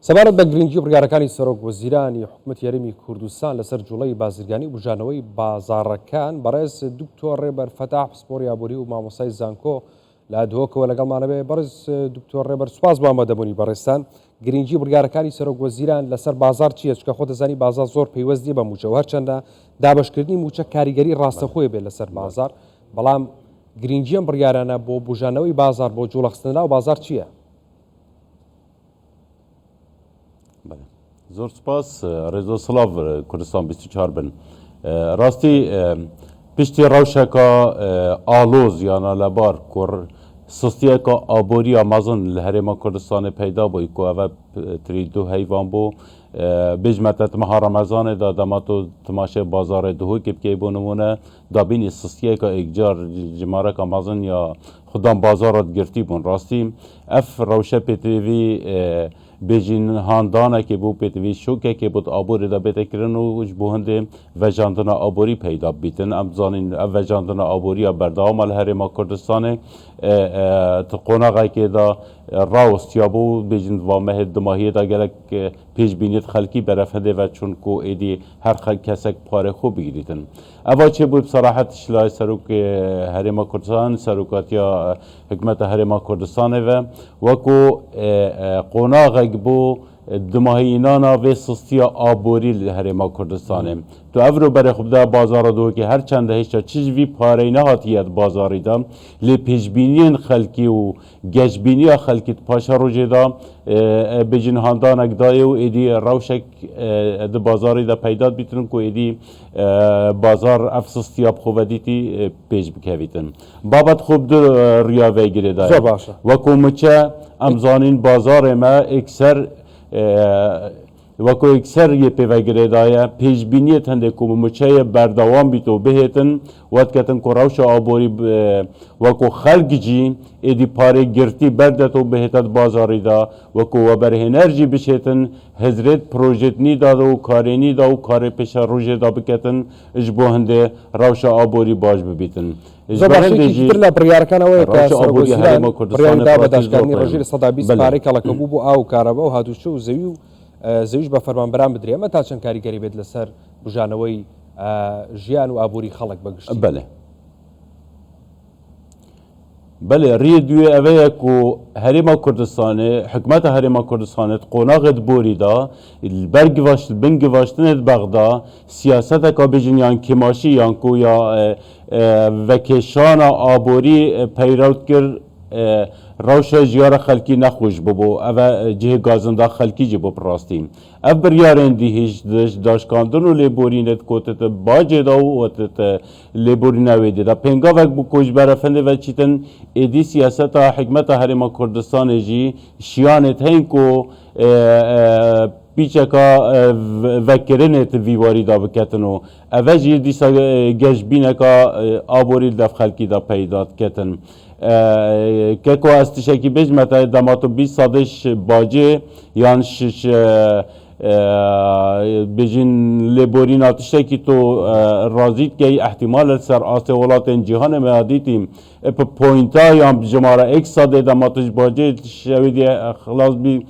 سەبارەت بە گرنگی بڕیارەکانی سەرۆک وەزیرانی حکوومەت یاریمی کوردستان لەسەر جوڵەی بازرگانی و بژانەوەی بازاڕەکان بەڕێز دکتۆر ڕێبەر فەتاح پسپۆری یابووری و مامۆستای زانکۆ لە دۆکەوە لەگەڵمانەبێ بەڕێز دکتۆر ڕێبەر سوپاس بۆ ئامادەبوونی بەڕێستان. گرنگی بڕیارەکانی سەرۆک وەزیران لەسەر بازار چییە؟ چکە خۆ دەزانی بازار زۆر پەیوەستی بە موچە و هەرچەندە دابەشکردنی موچە کاریگەری ڕاستەخۆی بێت لەسەر بازار، بەڵام گرنگیەم بڕیارانە بۆ بژانەوەی بازار بۆ جوڵەخستنەوە بازار چییە؟ زۆر سپاس ڕێزۆ سڵاو کوردستان 24 بن. ڕاستی پشتی ڕەوشەکە ئالۆز یانە لەبار کوڕ سستیەکە ئابۆریە مەزن لە هەرێما کوردستانی پەیدا بووی کو ئەvە تری دوو هەیڤان بوو بژمەتە تمەها ڕەمەزانێدا دەمات و تماشای بازارێ دهۆکی بکەی بۆ نمونە دابینی سستیەکە ئێکجار ژمارەکە مەزن یا خوددان بازارت گرتی بوون. ڕاستی ئەف ڕەوشە پێتێوی بێژین هاندانێکی بوو پێتوی شوکێکی بوو ئابووری دەبێتەکردن و ji bo hindê vejandina aborî peyda bîtin. Em zanîn ev vejandina aboriya berdewama li herêma Kurdistanê ti qonaxekê da rawistiya bû bêjin vamehê dimahiyê da gelek pêşbîniyet xelkî beref hindê ve çûnku êdî her kesek parê xwe bigirîtin. Eva çêbû serahet şilay serokê herêma Kurdistan serokatiya hikûmeta herêma Kurdistanê ve wekû qonaxek bû dimahînana vê sistiya aborî li herêma Kurdistanê. Tu ev ro berê xwe bide bazara dohekê her çend hêşta çi ji vî pareyê nehatiye bazarî da lê pêşbîniyên xelkî û geşbîniya xelkî paşa rojê da bêjin handanek daye û êdî rewşek di bazarî de peyda bîtin ku êdî bazar ev sistiya bi xwe vedîtî pêş bikevîtin. Babet xwe bi rêya vegirê daye. Wekû miçe em zanîn bazarê me ekser وەکو ئەکسەر یê pêvegirê daye pêşbîniyê hindê ku miçeyê berdewam bît û bihêtin wedketin ku rewşa aborî wekû xelk jî êdî parê girtî berdet û bihête bazarî da wekû weberhêner jî bişêtin hizrêt projêtnî da û karênî da û karê pêşa rojê da biketin ji bo hindê rewşa aborî baş bibîtin. لە بڕیارەکانەوەی بڕیاردا بە داشکردنی ڕژێر سەدا 20 پارەی کەڵەکە بوو بۆ ئاو کارەبە و هاتوچە و زەوی و زەویش بە فەرمانبەران بدرێ ئەمە تا چەند کاریگەری بێت لەسەر بژانەوەی ژیان و ئابووری خەڵک بەگشت. بله ری دوی اوه کو هریما کردستانه حکومت هریما کردستانه قوناغت بوری دا برگواشت بنگواشتنت بغدا سیاست کا بجنیان کماشی یان کو یا وکشان آبوری پیروت کر روش جیار خلکی نخوش ببو اوه جه گازنده خلکی جبو پراستیم اف بریارن دیهش داشکاندن و لیبورینت کوتت باجه دا و وتت لیبورینه ویده دا پنگا وک بو کوش برفنده و چیتن ایدی سیاست حکمت هرما کردستان جی شیانت هین کو پیچکا وکرنت ویواری دا بکتن و اوه جی دیسا گشبینکا آبوری دف خلکی دا پیدات کتن که کو استشکی بجمت دماتو 20 سادش باجه یان شش بجین لیبورین آتشکی تو رازید که احتمال سر آسه ولات جهان میادیتیم اپ پوینتا یا جماره ایک ساده دماتش باجه شویدی خلاص بی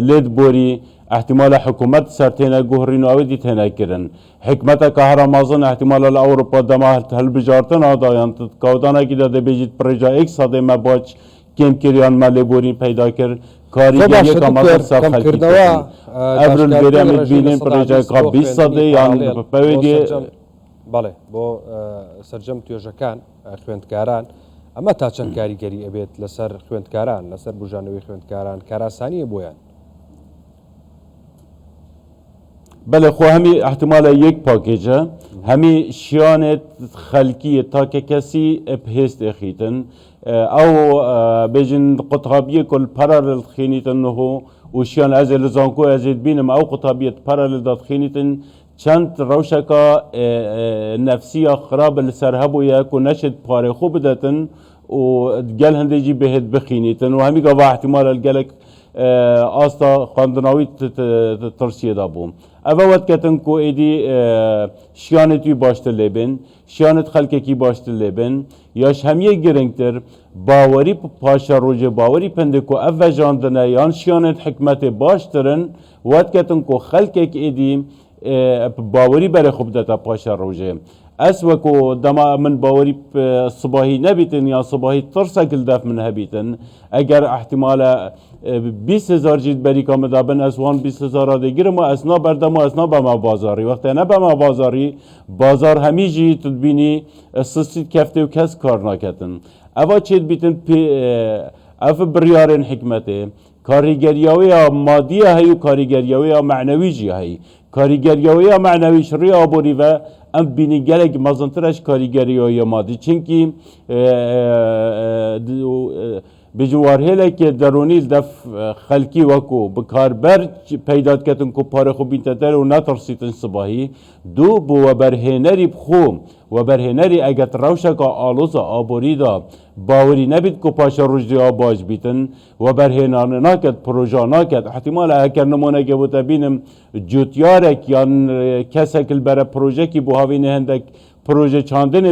لید بوری احتمال حکومت سرتینه گوهرین آویدی تینه کرن حکمت که هر مازن احتمال الاوروپا دما هل بجارتن آدایان کودانه که داده بیجید پرجا ایک ساده مباج کم کریان مالی پیدا کرد کاریگری که مازن سر خلقی کرد ابرون بیرامید بینیم پرجا که 20 ساده یان بپویدی بله بۆ سەرجەم توێژەکان خوێندکاران ئەمە تا چەند کاریگەری ئەبێت لەسەر خوێندکاران لەسەر بژانەوەی خوێندکاران کاراسانیە بۆیان. بله خو همی احتمال یک پاکیجه همی شیانت خلکی تا که کسی بهست اخیتن او بجن قطابیه کل پرارل خینیتن نهو و شیان از لزانکو ازید بینم او قطابیت پرارل داد خینیتن چند روشکا نفسی خراب لسرهبو یک و نشد پاره خوب داتن و گل هندجی بهت بخینیتن و همی گاوا احتمال الگلک آستا خواندناوی ترسیه دا بوم ئەvە وەتکەتن کو ئێدی شیانێتی باشتر لێبن شیانت خەلکێکی باشتر لێبن یاش هەمیە گرنگتر باوەری پاشە ڕۆژێ باوەری پندێک و ئەv veژاندنە یان شیانت حکمەتێ باشترن وەتکەتن کو خەلکێک ئێدی باوەری بەرە خوب دەتە پاشە ڕۆژێ ئەس وەکو دەما من باوەری سباهی نەبیتن یا سباهی ترسەکل دەف من هەبیتن ئەگەر احتیمالە 20,000 جیت بەریکا مدابن ئەس وان 20,000 دەگیرم و ئەسنا بەردەم و ئەسنا بەما بازاری وەختە نە بەما بازاری بازار هەمیژی تبینی سستیت کەفتێ و کەس کار ناکەتن ئەوە چێت بیتن ئەف بڕیارên حکمەتێ کاریگەریاوەیە مادیە هەی و کاریگەریاوەیە معنەویژی هەی کاریگەریاوەیە معنەویش ڕێ ئابووری بە ئەم بینی gelek mezintreş karîgeriya madî çinkî bêjin warhêlekê deronî def xelkî weko bi karber peyda diketin ku pare xwe bînte der û netirsîtin sibahî du bi weberhênerî bixwe weberhênerî eger rewşeka aloza aborî da باورî nebît ku paşa rojdiya baş bîtin weberhênanê naket proja naket ihtimal eger nimoneke bû te bînim cûtyarek yan kesek li bere projekî bu havînê hendek proje çandinê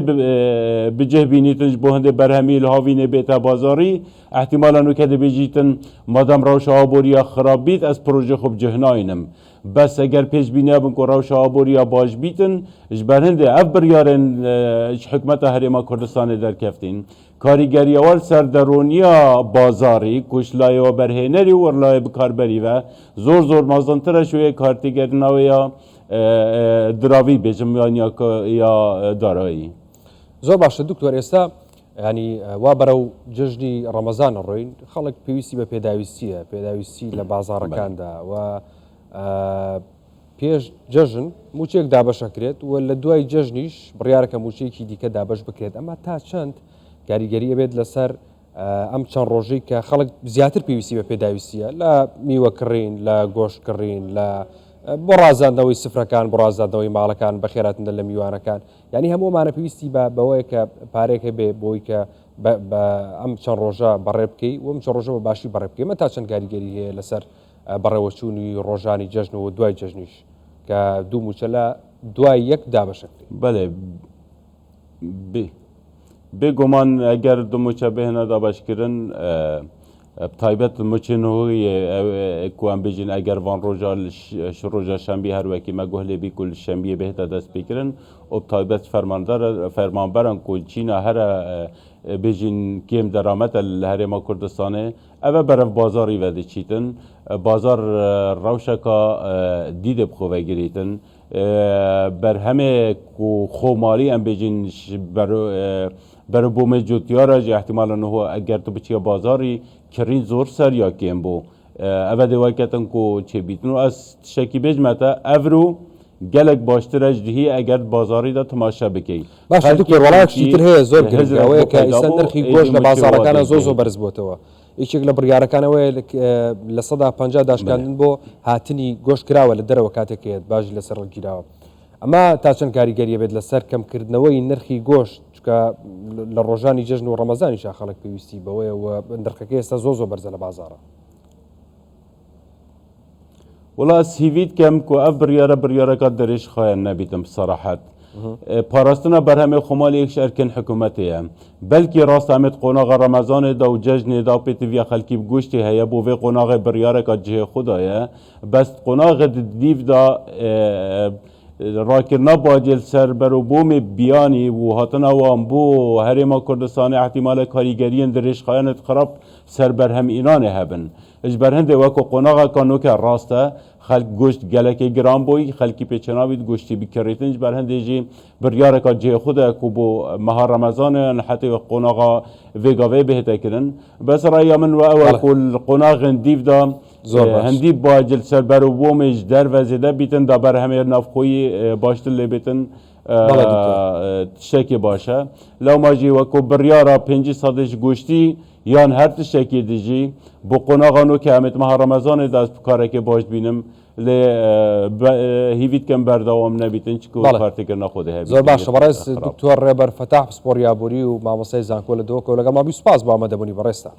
bicih bînîtin ji bo hindê berhemî li havînê bête bazarî ihtimala nû ke dibêjîtin madem rewşa aboriya xirab bît ez proje xwe bicih nayînim bes eger pêşbîniya bin ku rewşa aboriya baş bîtin ji ber hindê ev biryarên ji hikûmeta Herêma Kurdistanê derkeftîn karîgeriya wal serderoniya bazarî kuşlayê weberhênerî werlayê bikarberî ve zor zor mezintir e şûyê kartîgerina wê ya diravî bêjim ya darayî زۆر باشە دکتۆر ئێستا ینی وا بەرەو جژنی ڕەمەزانە ڕۆین خەڵک پێویستی بە پێداویستیە پێداویستی لە بازاڕەکاندا و پێش جەژن موچێک دابەشەکرێت و لە دوای جەژنیش بڕیارەکە موچەیەکی دیکە دابش بکرێت ئەمە تا چەند کاریگەری ئەبێت لەسەر ئەم چەند ڕۆژەی کە خەڵک زیاتر پێویستی بە پێداویستیە لە میوەکڕین لە گۆشتکڕین لە بۆ ڕازاندنەوەی سفرەکان بۆ ڕازاندنەوەی ماڵەکان بەخێراتندە لە میوانەکان ینی هەموومانە پێویستی بەوەیە کە پارێکە بێ بۆی کە ئەم چەند ڕۆژە بەڕێ بکەی وەم چەند ڕۆژە بە باشی بەڕێ بکەی مە تا چەند کاریگەری هەیە لەسەر بەڕێوەچوونی ڕۆژانی جەژن و دوای جەژنیش کە دوو موچە لە دوای یەک دابەشەکرێت بەێ بێگومان ئەگەر دوو موچە بهێنە دابشکردن تایبەت مچێنەوەی کوان بێژین ئەگەر وان ڕۆژە شەمبی هەروەکی مەگوهلێبی کول شەمبیە بهێتە دەستپێکردن و تایبەت فەرمانبەرن کو چینە هەرە بێژین کێم دەرامەتە لە هەرێما کوردستانê ئەvە بەرەv بازارî vedişîtin bazar rewşeka dîdê bixwe vegirîtin berhemê ku xomarî em bêjin beribûmê cotiyara jî ihtimala niho eger tu biçiya bazarî kirîn zor ser ya kêm bû ev dê weketin ku çêbîtin û ez tişekî bêjme te ev rû gelek baştir e ji dihî eger bazarî de timaşe bikey باش دکتۆر وەڵایەکی تر هەیە زۆر گرنگەوەیە کە ئێستا نرخی گۆشت لە بازاڕەکانە زۆر بەرز بۆتەوە یەکێک لە بڕیارەکانەوەی لە 150 داشکاندن بۆ هاتنی گۆشت کراوە لە دەرەوە کاتێکێت باش لەسەر گیراوە ئەمە تا چەند کاریگەریە بێت لەسەر کەمکردنەوەی نرخی گۆشت چکە لە ڕۆژانی جەژن و ڕەمەزانی خەڵک پێویستی بەوەیە و نرخەکە ئێستا زۆر بەرزە لە بازاڕە وڵا سیویت کەم کو ئەف بڕیارەکە دەرێژ خۆیان نەبیتم بسەراحەت پاراستنا بەرهەمێ خۆماڵیەک شەرکن حکوومەتەیە بەلکی ڕاستامێت قۆناغا ڕەمەزانێدا و جەژنێدا و پێتڤە خەلکی گوشتی هەیە بۆ vê قۆناغی بڕیارێکە جهێ خوددایە بەس قۆناغی دیڤدا ڕاکردنا باجێل سەر بەروبوومێ بیانی و هاتنە وان بۆ هەرێما کوردستانی احتیمالە کاریگەریان درێژخایەنت خراپ سەر بەرهەم ئینانێ هەبن ji ber hindê weko qonaqeka nûke rast e xelk goşt gelekê giran boî xelkî pêçenavî goştî bikirêtin ji ber hindê jî biryareka cêxude ku bo meha remezanê hetê qonaxa vêgavê bihête kirin besraya min we ew ku qonaxên dîv da hindî bacil ser berûbûmê ji derve zêde bîtin da berhemê navxwî baştir lêbêtin tişekê baş e lewma jî weko biryara 5 sadê ji goştî yan her tişekê dijî bu qonaxa nû ke emet meha remezanê de ez karekê baş bînim lê hîvîtken berdewam nebîtin çikû kartêkirina xwe de hebe زۆر باشە بەڕێز دکتۆر ڕێبەر فەتاح پسپۆریابووری و مامۆستای زانکۆ لە دۆکۆ لەگەڵ ما بیست سپاس بۆ ئامادەبوونی بەڕێستا